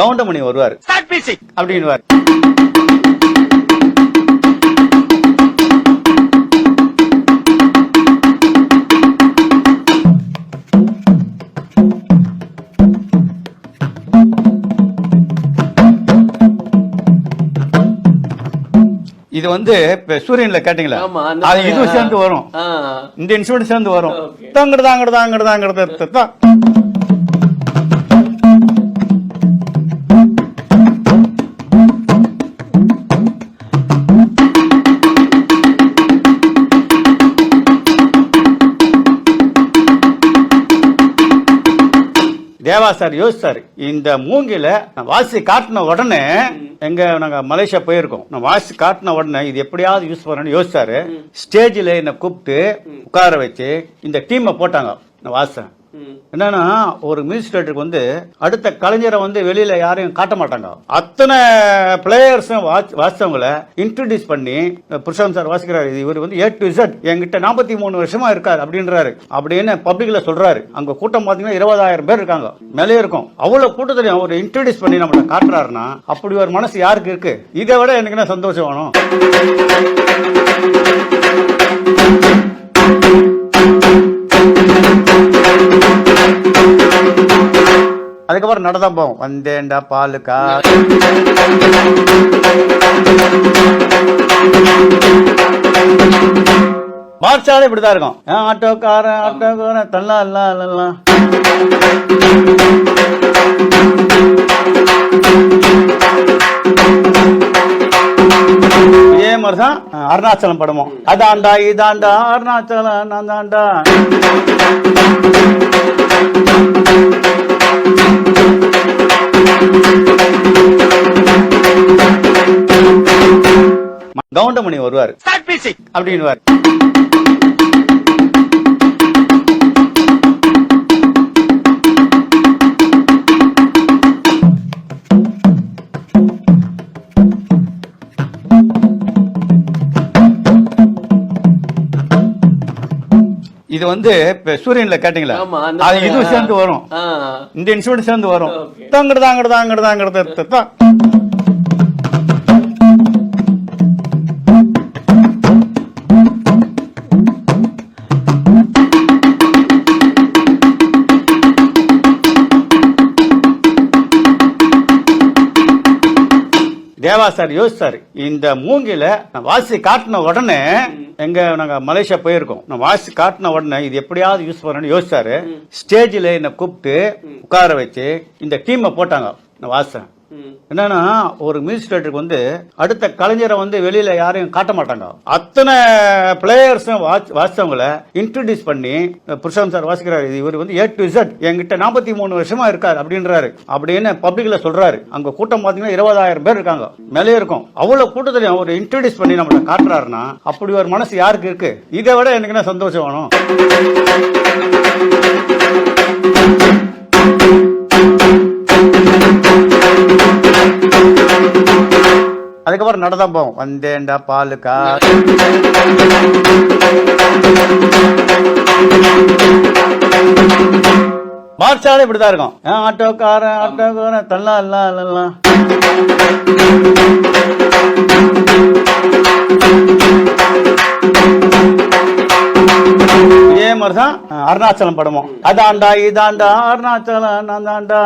கவுண்டமணி வருவாரு அப்படின்னு இது வந்து சூரியன்ல கேட்டீங்களா, அது இது சேர்ந்து வரும், இந்த இன்ஸ்ட்ருமெண்ட் சேர்ந்து வரும். தாங்கடு தாங்கடு தாங்கடு தாங்கடு. தேவா சார் யோசிச்சாரு, இந்த மூங்கில வாசி காட்டின உடனே நாங்க மலேசியா போயிருக்கோம், நான் வாசி காட்டின உடனே இது எப்படியாவது யூஸ் பண்ணணும்னு யோசிச்சாரு. ஸ்டேஜ்ல என்ன கூப்பிட்டு உட்கார வச்சு இந்த டீமை போட்டாங்க. வாசன் என்னன்னா, ஒரு மியூசிக் டைரக்டருக்கு வந்து அடுத்த கலைஞரை வந்து வெளியில யாரையும் காட்ட மாட்டாங்க. அத்தனை பிளேயர்ஸும் வாசிச்சவங்களை இன்ட்ரோடியூஸ் பண்ணி, புருஷன் சார் வாசிக்கிறாரு, இவர் வந்து A to Z என்கிட்ட 43 வருஷமா இருக்காரு அப்படின்றாரு அப்படின்னு பப்ளிக்ல சொல்றாரு. அங்க கூட்டம் பாத்தீங்கன்னா 20,000 பேர் இருக்காங்க, மேலே இருக்கும். அவ்வளவு கூட்டத்திலையும் அவர் இன்ட்ரோடியூஸ் பண்ணி நம்மளை காட்டுறாருன்னா அப்படி ஒரு மனசு யாருக்கு இருக்கு? இதை விட எனக்கு என்ன சந்தோஷம் வேணும்? அதுக்கப்புறம் நடதான் போவோம். வந்தேன்டா பாலுக்கா, மார்ச்சாலே இப்படிதான் இருக்கும். ஆட்டோக்காரன் தள்ளா இல்ல இதே மாதிரிதான் அருணாச்சலம் படமும். அதாண்டா இதாண்டா அருணாச்சலம் நான் தாண்டா. கவுண்டமணி வருவாரு அப்படின்னு இது வந்து சூரியன்ல கேட்டீங்களா, அது இது சேர்ந்து வரும், இந்த இன்ஸ்ட்ருமெண்ட் சேர்ந்து வரும். தாங்கடு தாங்கடு தாங்கடு தாங்கடு. தேவா சார் யோசிச்சாரு, இந்த மூங்கில வாசி காட்டின உடனே நாங்க மலேசியா போயிருக்கோம், நான் வாசி காட்டின உடனே இது எப்படியாவது யூஸ் பண்ணணும்னு யோசிச்சாரு. ஸ்டேஜ்ல என்ன கூப்பிட்டு உட்கார வச்சு இந்த டீமை போட்டாங்க. வாசன் என்னன்னா, ஒரு மியூசிக் டைரக்டருக்கு வந்து அடுத்த கலைஞரை வந்து வெளியில யாரையும் காட்ட மாட்டாங்க. அத்தனை பிளேயர்ஸும் வாசிச்சவங்களை இன்ட்ரோடியூஸ் பண்ணி, புருஷன் சார் வாசிக்கிறாரு, இவர் வந்து A to Z என்கிட்ட 43 வருஷமா இருக்காரு அப்படின்றாரு அப்படின்னு பப்ளிக்ல சொல்றாரு. அங்க கூட்டம் பாத்தீங்கன்னா 20,000 பேர் இருக்காங்க, மேலே இருக்கும். அவ்வளவு கூட்டத்திலையும் அவர் இன்ட்ரோடியூஸ் பண்ணி நம்மளை காட்டுறாருன்னா அப்படி ஒரு மனசு யாருக்கு இருக்கு? இதை விட எனக்கு என்ன சந்தோஷம் வேணும்? அதுக்கப்புறம் நடதான் போவோம். வந்தேன்டா பாலுக்கா, மார்ச்சாலே இப்படிதான் இருக்கும். ஆட்டோக்காரன் தள்ளா இல்ல இதே மாதிரிதான் அருணாச்சலம் படமும். அதாண்டா இதாண்டா அருணாச்சலம் நான் தாண்டா.